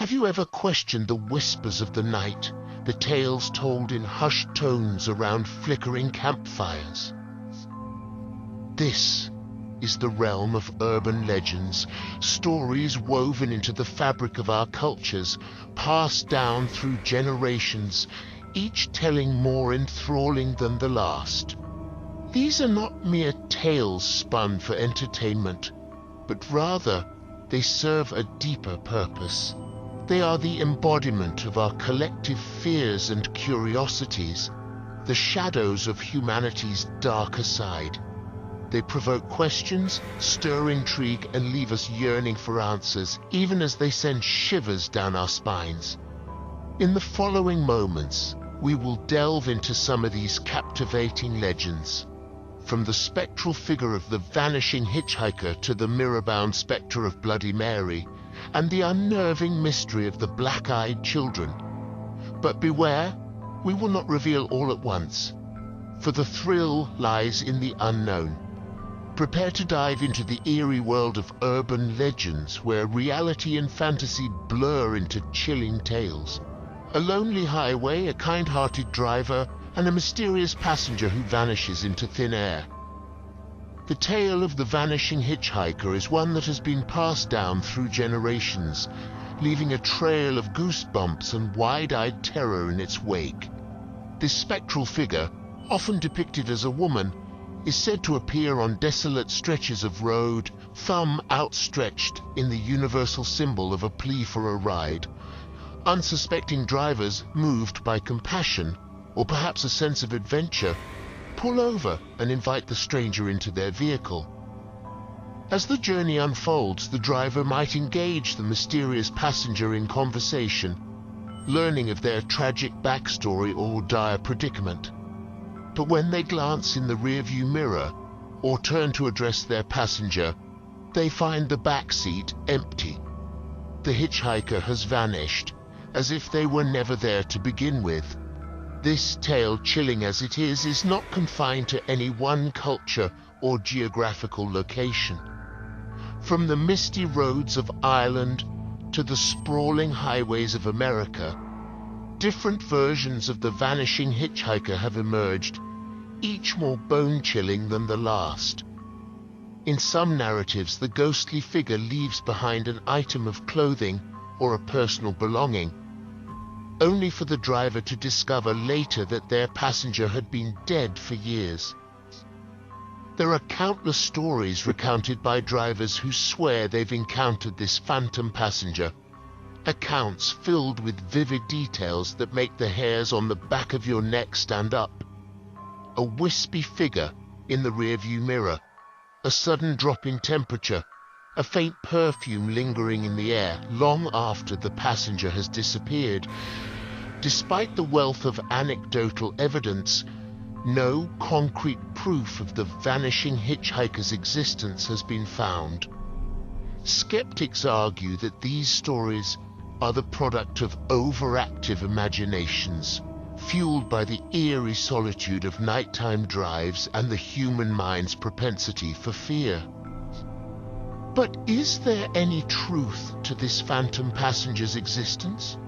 Have you ever questioned the whispers of the night, the tales told in hushed tones around flickering campfires? This is the realm of urban legends, stories woven into the fabric of our cultures, passed down through generations, each telling more enthralling than the last. These are not mere tales spun for entertainment, but rather they serve a deeper purpose. They are the embodiment of our collective fears and curiosities, the shadows of humanity's darker side. They provoke questions, stir intrigue, and leave us yearning for answers, even as they send shivers down our spines. In the following moments, we will delve into some of these captivating legends. From the spectral figure of the vanishing hitchhiker to the mirror-bound spectre of Bloody Mary, and the unnerving mystery of the black-eyed children. But beware, we will not reveal all at once, for the thrill lies in the unknown. Prepare to dive into the eerie world of urban legends where reality and fantasy blur into chilling tales. A lonely highway, a kind-hearted driver, and a mysterious passenger who vanishes into thin air. The tale of the vanishing hitchhiker is one that has been passed down through generations, leaving a trail of goosebumps and wide-eyed terror in its wake. This spectral figure, often depicted as a woman, is said to appear on desolate stretches of road, thumb outstretched in the universal symbol of a plea for a ride. Unsuspecting drivers, moved by compassion, or perhaps a sense of adventure, pull over and invite the stranger into their vehicle. As the journey unfolds, the driver might engage the mysterious passenger in conversation, learning of their tragic backstory or dire predicament. But when they glance in the rearview mirror or turn to address their passenger, they find the back seat empty. The hitchhiker has vanished, as if they were never there to begin with. This tale, chilling as it is not confined to any one culture or geographical location. From the misty roads of Ireland to the sprawling highways of America, different versions of the vanishing hitchhiker have emerged, each more bone-chilling than the last. In some narratives, the ghostly figure leaves behind an item of clothing or a personal belonging, only for the driver to discover later that their passenger had been dead for years. There are countless stories recounted by drivers who swear they've encountered this phantom passenger, accounts filled with vivid details that make the hairs on the back of your neck stand up. A wispy figure in the rearview mirror, a sudden drop in temperature, a faint perfume lingering in the air long after the passenger has disappeared. Despite the wealth of anecdotal evidence, no concrete proof of the vanishing hitchhiker's existence has been found. Skeptics argue that these stories are the product of overactive imaginations, fueled by the eerie solitude of nighttime drives and the human mind's propensity for fear. But is there any truth to this phantom passenger's existence?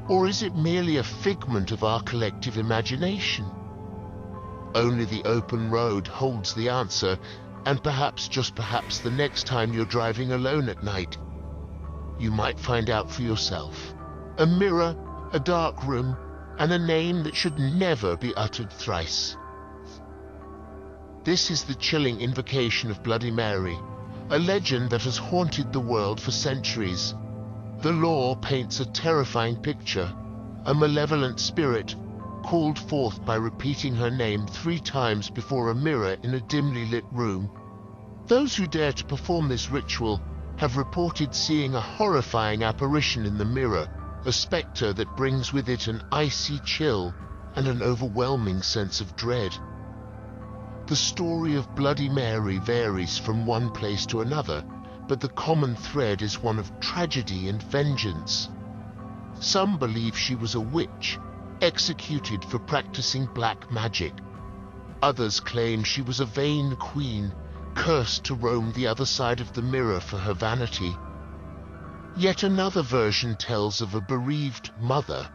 Or is it merely a figment of our collective imagination? Only the open road holds the answer, and perhaps, just perhaps, the next time you're driving alone at night, you might find out for yourself. A mirror, a dark room, and a name that should never be uttered thrice. This is the chilling invocation of Bloody Mary, a legend that has haunted the world for centuries. The lore paints a terrifying picture, a malevolent spirit called forth by repeating her name 3 times before a mirror in a dimly lit room. Those who dare to perform this ritual have reported seeing a horrifying apparition in the mirror, a spectre that brings with it an icy chill and an overwhelming sense of dread. The story of Bloody Mary varies from one place to another, but the common thread is one of tragedy and vengeance. Some believe she was a witch, executed for practicing black magic. Others claim she was a vain queen, cursed to roam the other side of the mirror for her vanity. Yet another version tells of a bereaved mother,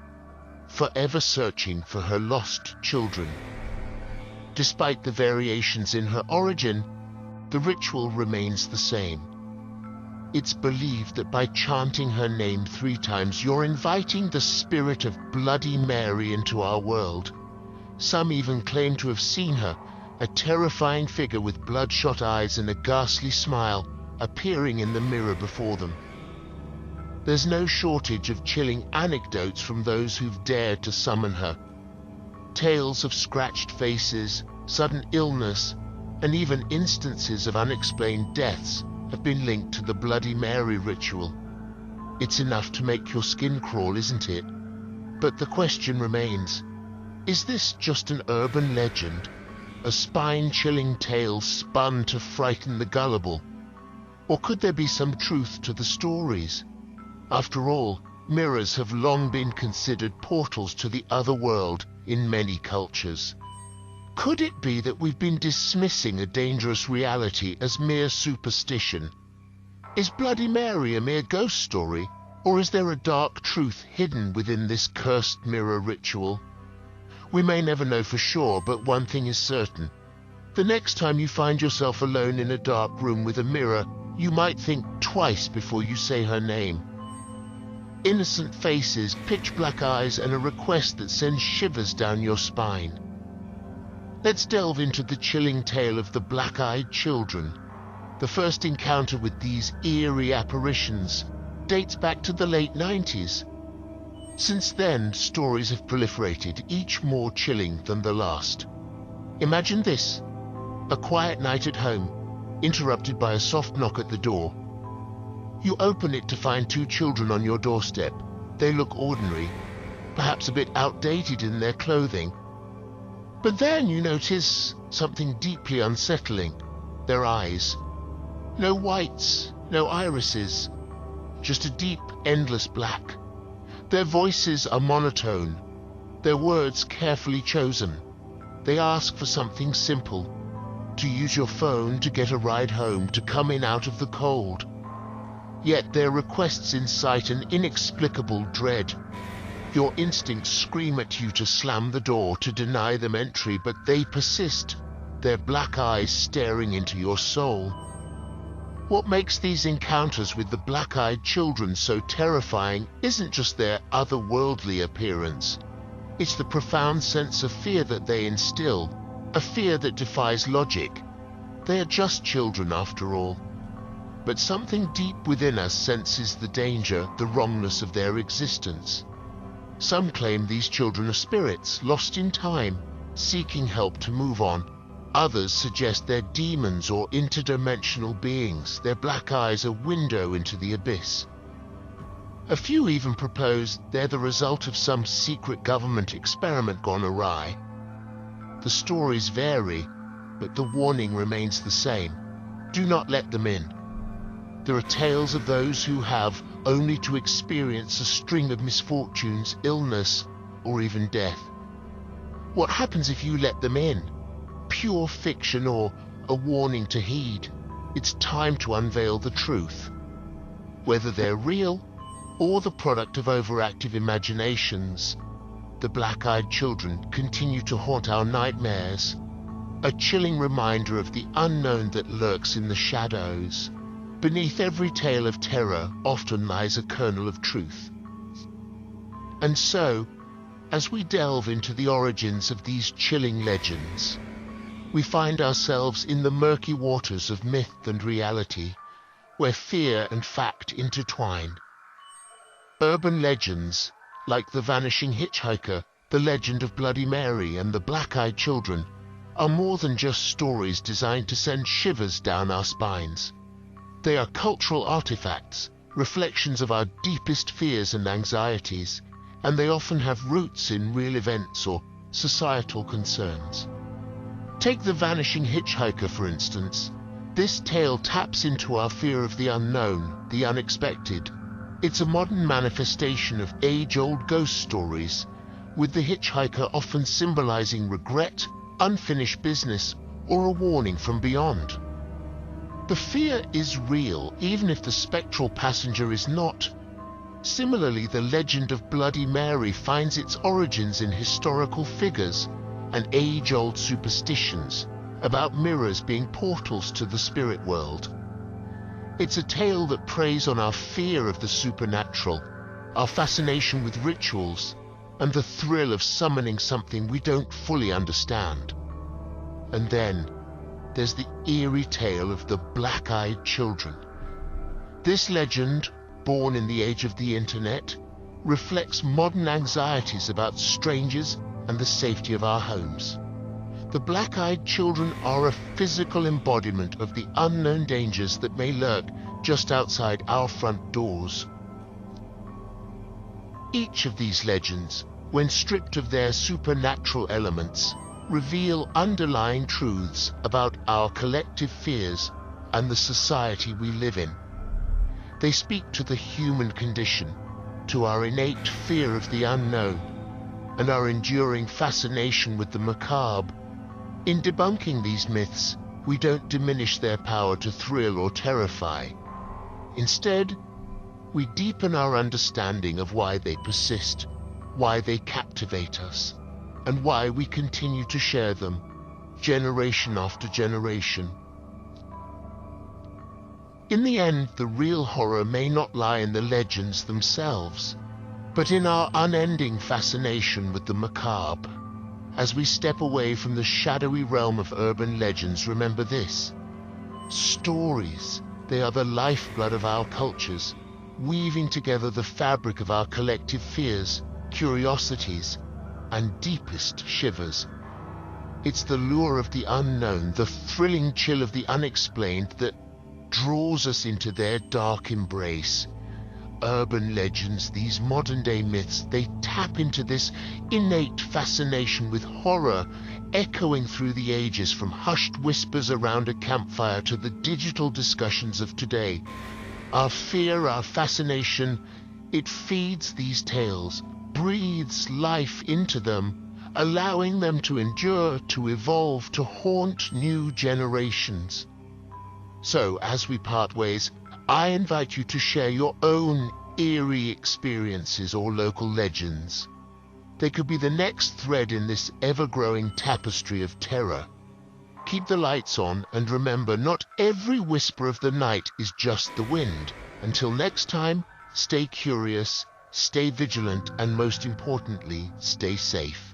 forever searching for her lost children. Despite the variations in her origin, the ritual remains the same. It's believed that by chanting her name 3 times, you're inviting the spirit of Bloody Mary into our world. Some even claim to have seen her, a terrifying figure with bloodshot eyes and a ghastly smile, appearing in the mirror before them. There's no shortage of chilling anecdotes from those who've dared to summon her. Tales of scratched faces, sudden illness, and even instances of unexplained deaths have been linked to the Bloody Mary ritual. It's enough to make your skin crawl, isn't it? But the question remains, is this just an urban legend, a spine-chilling tale spun to frighten the gullible? Or could there be some truth to the stories? After all, mirrors have long been considered portals to the other world in many cultures. Could it be that we've been dismissing a dangerous reality as mere superstition? Is Bloody Mary a mere ghost story, or is there a dark truth hidden within this cursed mirror ritual? We may never know for sure, but one thing is certain. The next time you find yourself alone in a dark room with a mirror, you might think twice before you say her name. Innocent faces, pitch-black eyes, and a request that sends shivers down your spine. Let's delve into the chilling tale of the black-eyed children. The first encounter with these eerie apparitions dates back to the late 90s. Since then, stories have proliferated, each more chilling than the last. Imagine this: a quiet night at home, interrupted by a soft knock at the door. You open it to find 2 children on your doorstep. They look ordinary, perhaps a bit outdated in their clothing. But then you notice something deeply unsettling: their eyes. No whites, no irises, just a deep, endless black. Their voices are monotone, their words carefully chosen. They ask for something simple: to use your phone, to get a ride home, to come in out of the cold. Yet their requests incite an inexplicable dread. Your instincts scream at you to slam the door, to deny them entry, but they persist, their black eyes staring into your soul. What makes these encounters with the black-eyed children so terrifying isn't just their otherworldly appearance. It's the profound sense of fear that they instill, a fear that defies logic. They are just children after all. But something deep within us senses the danger, the wrongness of their existence. Some claim these children are spirits, lost in time, seeking help to move on. Others suggest they're demons or interdimensional beings, their black eyes a window into the abyss. A few even propose they're the result of some secret government experiment gone awry. The stories vary, but the warning remains the same: do not let them in. There are tales of those who have only to experience a string of misfortunes, illness, or even death. What happens if you let them in? Pure fiction or a warning to heed? It's time to unveil the truth. Whether they're real or the product of overactive imaginations, the black-eyed children continue to haunt our nightmares, a chilling reminder of the unknown that lurks in the shadows. Beneath every tale of terror often lies a kernel of truth. And so, as we delve into the origins of these chilling legends, we find ourselves in the murky waters of myth and reality, where fear and fact intertwine. Urban legends, like the vanishing hitchhiker, the legend of Bloody Mary, and the black-eyed children, are more than just stories designed to send shivers down our spines. They are cultural artifacts, reflections of our deepest fears and anxieties, and they often have roots in real events or societal concerns. Take the vanishing hitchhiker, for instance. This tale taps into our fear of the unknown, the unexpected. It's a modern manifestation of age-old ghost stories, with the hitchhiker often symbolizing regret, unfinished business, or a warning from beyond. The fear is real, even if the spectral passenger is not. Similarly, the legend of Bloody Mary finds its origins in historical figures and age-old superstitions about mirrors being portals to the spirit world. It's a tale that preys on our fear of the supernatural, our fascination with rituals, and the thrill of summoning something we don't fully understand. And then there's the eerie tale of the black-eyed children. This legend, born in the age of the internet, reflects modern anxieties about strangers and the safety of our homes. The black-eyed children are a physical embodiment of the unknown dangers that may lurk just outside our front doors. Each of these legends, when stripped of their supernatural elements, reveal underlying truths about our collective fears and the society we live in. They speak to the human condition, to our innate fear of the unknown, and our enduring fascination with the macabre. In debunking these myths, we don't diminish their power to thrill or terrify. Instead, we deepen our understanding of why they persist, why they captivate us, and why we continue to share them, generation after generation. In the end, the real horror may not lie in the legends themselves, but in our unending fascination with the macabre. As we step away from the shadowy realm of urban legends, remember this: stories, they are the lifeblood of our cultures, weaving together the fabric of our collective fears, curiosities, and deepest shivers. It's the lure of the unknown, the thrilling chill of the unexplained that draws us into their dark embrace. Urban legends, these modern-day myths, they tap into this innate fascination with horror, echoing through the ages, from hushed whispers around a campfire to the digital discussions of today. Our fear, our fascination, it feeds these tales, breathes life into them, allowing them to endure, to evolve, to haunt new generations. So, as we part ways, I invite you to share your own eerie experiences or local legends. They could be the next thread in this ever-growing tapestry of terror. Keep the lights on, and remember, not every whisper of the night is just the wind. Until next time, stay curious, stay vigilant, and most importantly, stay safe.